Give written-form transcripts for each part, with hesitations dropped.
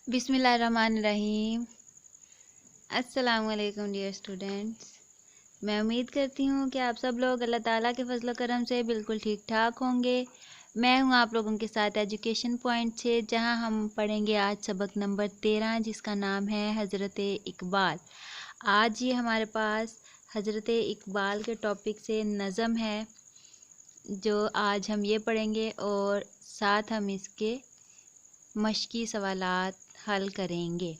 बिस्मिल्लाहिर्रहमानिर्रहीम। अस्सलामुअलैकुम dear students. मैं उम्मीद करती हूँ कि आप सब लोग अल्लाह ताला के फजल करम से बिल्कुल ठीक ठाक होंगे। मैं हूँ आप लोगों के साथ एजुकेशन पॉइंट से, जहाँ हम पढ़ेंगे आज सबक नंबर 13, जिसका नाम है हज़रत इकबाल। आज ये हमारे पास हज़रत इकबाल के टॉपिक से नज़म है, जो आज हम ये पढ़ेंगे और साथ हम इसके मश्की सवालात हल करेंगे।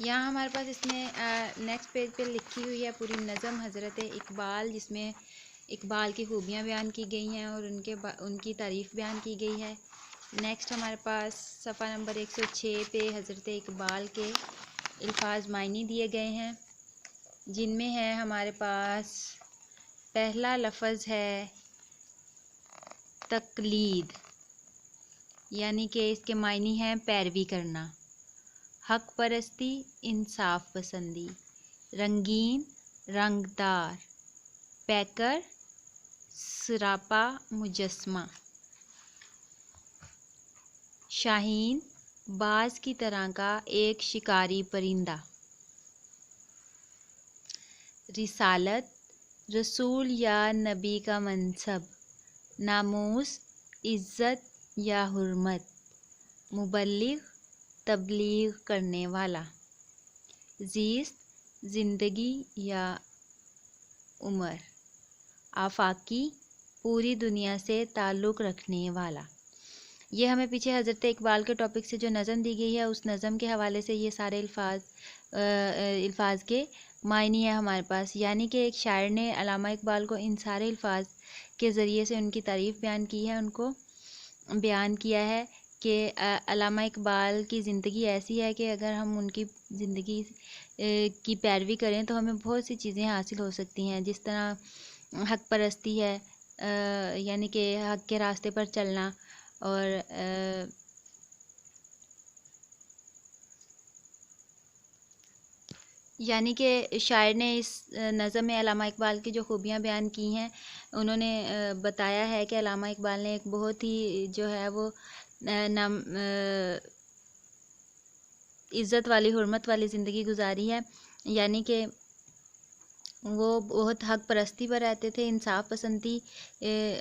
यहाँ हमारे पास इसमें नेक्स्ट पेज पे लिखी हुई है पूरी नज़म हज़रत इकबाल, जिसमें इकबाल की खूबियाँ बयान की गई हैं और उनकी तारीफ़ बयान की गई है। नेक्स्ट हमारे पास सफ़ा नंबर 106 पे हज़रत इकबाल के अल्फाज मायनी दिए गए हैं, जिनमें है हमारे पास पहला लफ्ज़ है तकलीद, यानी कि इसके मायनी हैं पैरवी करना। हक परस्ती, इंसाफ पसंदी, रंगीन, रंगदार, पैकर, सरापा मुजस्मा, शाहीन, बाज की तरह का एक शिकारी परिंदा, रिसालत, रसूल या नबी का मनसब, नामूस, इज़्ज़त या हुर्मत, मुबल्लिग, तबलीग करने वाला, ज़ीस्त, ज़िंदगी या उम्र, आफाकी, पूरी दुनिया से ताल्लुक़ रखने वाला। ये हमें पीछे हज़रत इकबाल के टॉपिक से जो नज़म दी गई है, उस नज़म के हवाले से ये सारे अल्फाज के मायनी है हमारे पास। यानी कि एक शायर ने अल्लामा इकबाल को इन सारे अल्फाज के ज़रिए से उनकी तारीफ़ बयान की है, उनको बयान किया है कि अल्लामा इकबाल की ज़िंदगी ऐसी है कि अगर हम उनकी ज़िंदगी की पैरवी करें तो हमें बहुत सी चीज़ें हासिल हो सकती हैं, जिस तरह हक परस्ती है, यानी कि हक के रास्ते पर चलना, और यानी कि शायर ने इस नज़म में अल्लामा इकबाल की जो खूबियाँ बयान की हैं, उन्होंने बताया है कि अल्लामा इकबाल ने एक बहुत ही जो है वो नाम इज़्ज़त वाली, हुर्मत वाली ज़िंदगी गुजारी है। यानी कि वो बहुत हक परस्ती पर रहते थे, इंसाफ पसंदी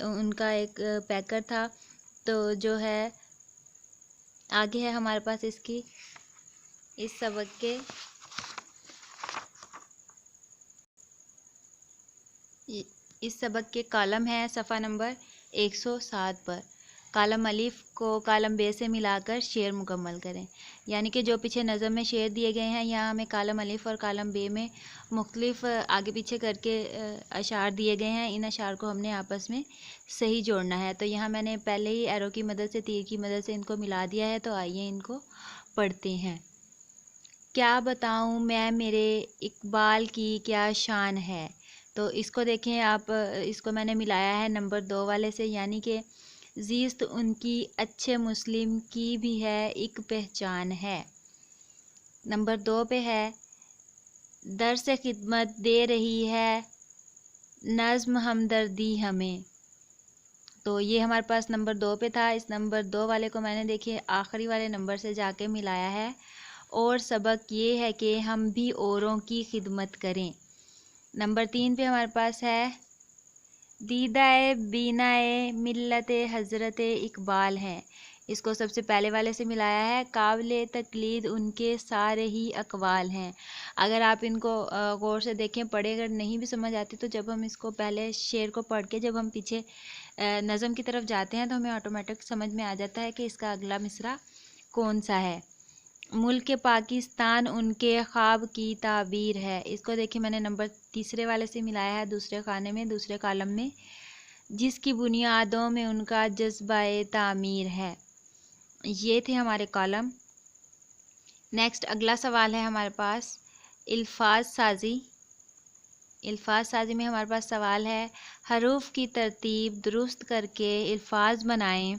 उनका एक पैकर था। तो जो है आगे है हमारे पास इसकी इस सबक के इस सबक के कॉलम है सफ़ा नंबर 107 पर। कॉलम अलिफ को कॉलम बे से मिलाकर शेर मुकम्मल करें। यानी कि जो पीछे नज़म में शेर दिए गए हैं, यहाँ हमें कॉलम अलिफ और कॉलम बे में मुख्तलिफ आगे पीछे करके अशार दिए गए हैं। इन अशार को हमने आपस में सही जोड़ना है। तो यहाँ मैंने पहले ही एरो की मदद से, तीर की मदद से इनको मिला दिया है। तो आइए इनको पढ़ते हैं। क्या बताऊँ मैं मेरे इकबाल की क्या शान है। तो इसको देखें आप, इसको मैंने मिलाया है नंबर 2 वाले से, यानी कि ज़ीस्त उनकी अच्छे मुस्लिम की भी है एक पहचान है। नंबर 2 पे है दर से खिदमत दे रही है नज़्म हमदर्दी हमें। तो ये हमारे पास नंबर 2 पे था। इस नंबर 2 वाले को मैंने देखिए आखिरी वाले नंबर से जाके मिलाया है। और सबक ये है कि हम भी औरों की खिदमत करें। नंबर 3 पे हमारे पास है दीदाए बीनाए मिल्लत हज़रत इकबाल हैं। इसको सबसे पहले वाले से मिलाया है। काबिल तकलीद उनके सारे ही अकवाल हैं। अगर आप इनको गौर से देखें, पढ़े, अगर नहीं भी समझ आती तो जब हम इसको पहले शेर को पढ़ के जब हम पीछे नज़म की तरफ जाते हैं तो हमें ऑटोमेटिक समझ में आ जाता है कि इसका अगला मिसरा कौन सा है। मुल्क पाकिस्तान उनके ख्वाब की ताबीर है। इसको देखिए मैंने नंबर 3 वाले से मिलाया है, दूसरे खाने में, दूसरे कॉलम में, जिसकी बुनियादों में उनका जज्बाए तामीर है। ये थे हमारे कॉलम। नेक्स्ट अगला सवाल है हमारे पास अल्फाज साजी। अल्फाज साजी में हमारे पास सवाल है हरूफ की तरतीब दुरुस्त करके अल्फाज बनाएं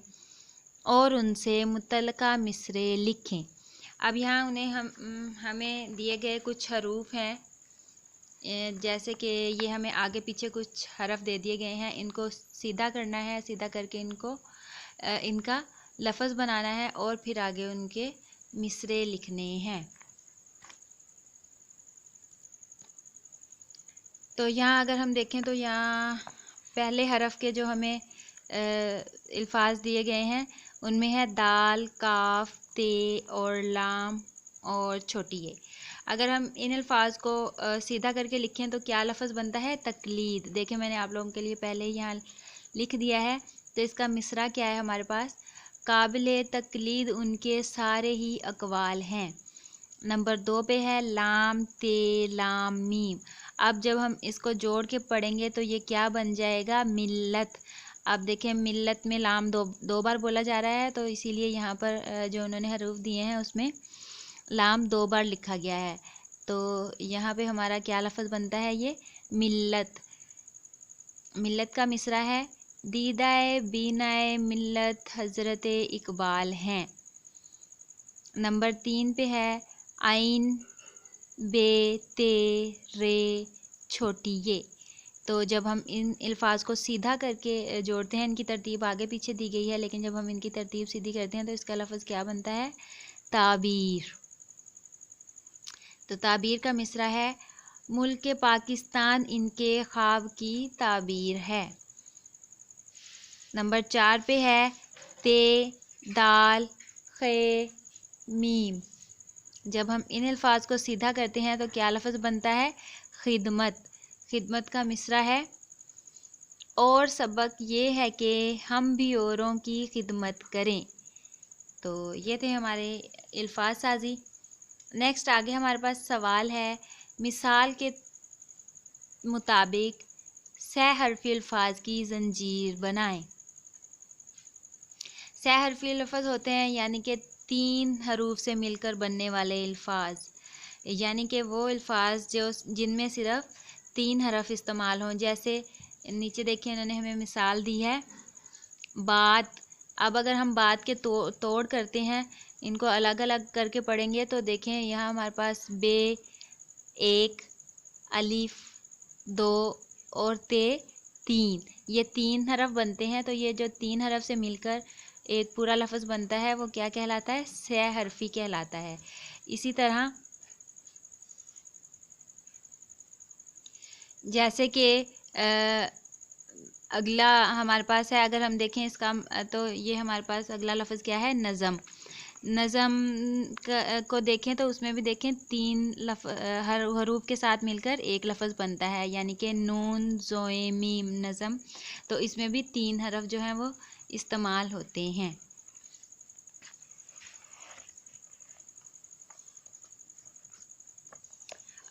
और उनसे मुतल्लिका मिसरे लिखें। अब यहाँ हमें दिए गए कुछ हरूफ हैं, जैसे कि ये हमें आगे पीछे कुछ हरफ दे दिए गए हैं, इनको सीधा करना है, सीधा करके इनको इनका लफ्ज़ बनाना है और फिर आगे उनके मिसरे लिखने हैं। तो यहाँ अगर हम देखें तो यहाँ पहले हरफ के जो हमें अल्फाज दिए गए हैं उनमें है दाल, काफ, ते और लाम और छोटी ये। अगर हम इन अल्फाज को सीधा करके लिखें तो क्या लफ्ज़ बनता है? तकलीद। देखें मैंने आप लोगों के लिए पहले ही यहाँ लिख दिया है। तो इसका मिसरा क्या है हमारे पास? काबिल तकलीद उनके सारे ही अकवाल हैं। नंबर 2 पे है लाम, ते, लाम, मीम। अब जब हम इसको जोड़ के पढ़ेंगे तो ये क्या बन जाएगा? मिल्लत। अब देखें मिल्लत में लाम दो बार बोला जा रहा है, तो इसीलिए यहाँ पर जो उन्होंने हरूफ दिए हैं उसमें लाम 2 बार लिखा गया है। तो यहाँ पे हमारा क्या लफ्ज़ बनता है? ये मिल्लत। मिल्लत का मिसरा है दीदाए बीनाए मिल्लत हज़रत इकबाल हैं। नंबर 3 पे है आइन, बे, ते, रे, छोटी ये। तो जब हम इन अल्फाज को सीधा करके जोड़ते हैं, इनकी तरतीब आगे पीछे दी गई है, लेकिन जब हम इनकी तरतीब सीधी करते हैं तो इसका लफ्ज़ क्या बनता है? ताबीर। तो ताबीर का मिसरा है मुल्क पाकिस्तान इनके ख्वाब की ताबीर है। नंबर 4 पे है ते, दाल, खे, मीम। जब हम इन अल्फाज को सीधा करते हैं तो क्या लफ्ज़ बनता है? खिदमत। खिदमत का मिसरा है और सबक ये है कि हम भी औरों की खिदमत करें। तो ये थे हमारे अल्फाज साजी। नेक्स्ट आगे हमारे पास सवाल है मिसाल के मुताबिक सहहरफी अल्फाज की जंजीर बनाएं। सहहरफी लफ्ज़ होते हैं यानी कि 3 हरूफ से मिलकर बनने वाले अल्फाज, यानी कि वो अल्फाज जो जिनमें सिर्फ 3 हरफ इस्तेमाल हों। जैसे नीचे देखिए इन्होंने हमें मिसाल दी है बात। अब अगर हम बात के तोड़ करते हैं, इनको अलग अलग करके पढ़ेंगे तो देखें यहाँ हमारे पास बे 1, अलिफ 2 और ते 3, ये 3 हरफ बनते हैं। तो ये जो 3 हरफ से मिलकर एक पूरा लफ्ज़ बनता है वो क्या कहलाता है? सहहरफी कहलाता है। इसी तरह जैसे कि अगला हमारे पास है, अगर हम देखें इसका तो ये हमारे पास अगला लफ्ज़ क्या है? नज़म। नज़म को देखें तो उसमें भी देखें 3 हरूफ के साथ मिलकर एक लफ्ज़ बनता है, यानी कि नून, ज़ोए, मीम, नज़म। तो इसमें भी 3 हरफ जो हैं वो इस्तेमाल होते हैं।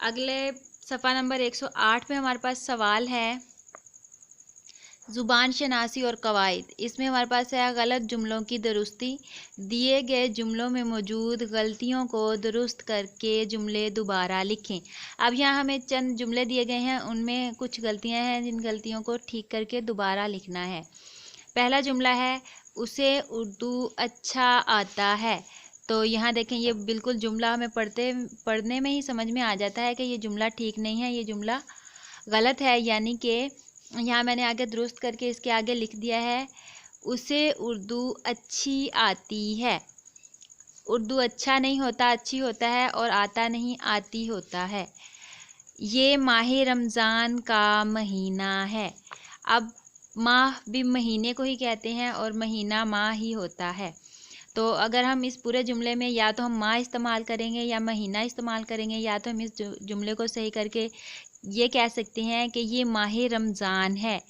अगले सफ़ा नंबर 108 पे हमारे पास सवाल है ज़ुबान शनासी और कवायद। इसमें हमारे पास है गलत जुमलों की दुरुस्ती। दिए गए जुमलों में मौजूद गलतियों को दुरुस्त करके जुमले दोबारा लिखें। अब यहाँ हमें चंद जुमले दिए गए हैं, उनमें कुछ गलतियाँ हैं, जिन गलतियों को ठीक करके दोबारा लिखना है। पहला जुमला है उसे उर्दू अच्छा आता है। तो यहाँ देखें ये बिल्कुल जुमला हमें पढ़ने में ही समझ में आ जाता है कि ये जुमला ठीक नहीं है, ये जुमला गलत है। यानी कि यहाँ मैंने आगे दुरुस्त करके इसके आगे लिख दिया है उसे उर्दू अच्छी आती है। उर्दू अच्छा नहीं होता, अच्छी होता है, और आता नहीं, आती होता है। ये माह रमज़ान का महीना है। अब माह भी महीने को ही कहते हैं और महीना माह ही होता है। तो अगर हम इस पूरे जुमले में या तो हम माह इस्तेमाल करेंगे या महीना इस्तेमाल करेंगे, या तो हम इस जुमले को सही करके ये कह सकते हैं कि ये माह रमज़ान है।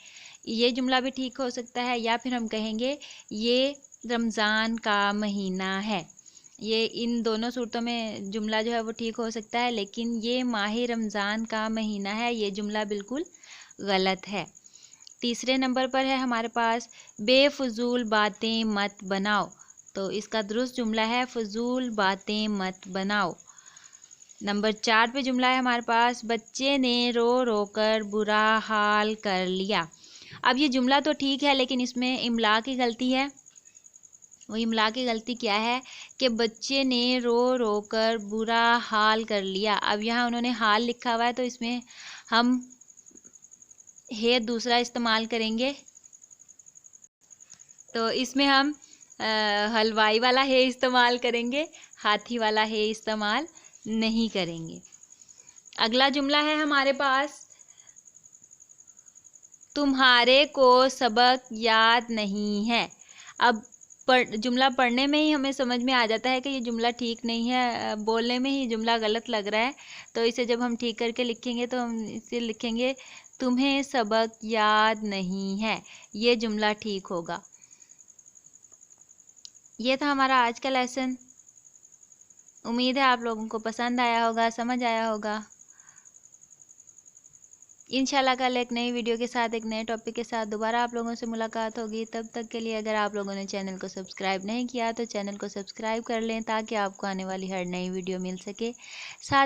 ये जुमला भी ठीक हो सकता है, या फिर हम कहेंगे ये रमज़ान का महीना है। ये इन दोनों सूरतों में जुमला जो है वो ठीक हो सकता है, लेकिन ये माह रमज़ान का महीना है, ये जुमला बिल्कुल गलत है। तीसरे नंबर पर है हमारे पास बेफजूल बातें मत बनाओ। तो इसका दुरुस्त जुमला है फजूल बातें मत बनाओ। नंबर 4 पे जुमला है हमारे पास बच्चे ने रो रो कर बुरा हाल कर लिया। अब ये जुमला तो ठीक है, लेकिन इसमें इमला की गलती है। वो इमला की गलती क्या है कि बच्चे ने रो रो कर बुरा हाल कर लिया। अब यहाँ उन्होंने हाल लिखा हुआ है, तो इसमें हम हे दूसरा इस्तेमाल करेंगे। तो इसमें हम हलवाई वाला हे इस्तेमाल करेंगे, हाथी वाला हे इस्तेमाल नहीं करेंगे। अगला जुमला है हमारे पास, तुम्हारे को सबक याद नहीं है। अब जुमला पढ़ने में ही हमें समझ में आ जाता है कि ये जुमला ठीक नहीं है, बोलने में ही जुमला गलत लग रहा है। तो इसे जब हम ठीक करके लिखेंगे तो हम इसे लिखेंगे तुम्हें सबक याद नहीं है, ये जुमला ठीक होगा। ये था हमारा आज का लेसन। उम्मीद है आप लोगों को पसंद आया होगा, समझ आया होगा। इंशाल्लाह कल एक नई वीडियो के साथ, एक नए टॉपिक के साथ दोबारा आप लोगों से मुलाकात होगी। तब तक के लिए अगर आप लोगों ने चैनल को सब्सक्राइब नहीं किया तो चैनल को सब्सक्राइब कर लें, ताकि आपको आने वाली हर नई वीडियो मिल सके। साथ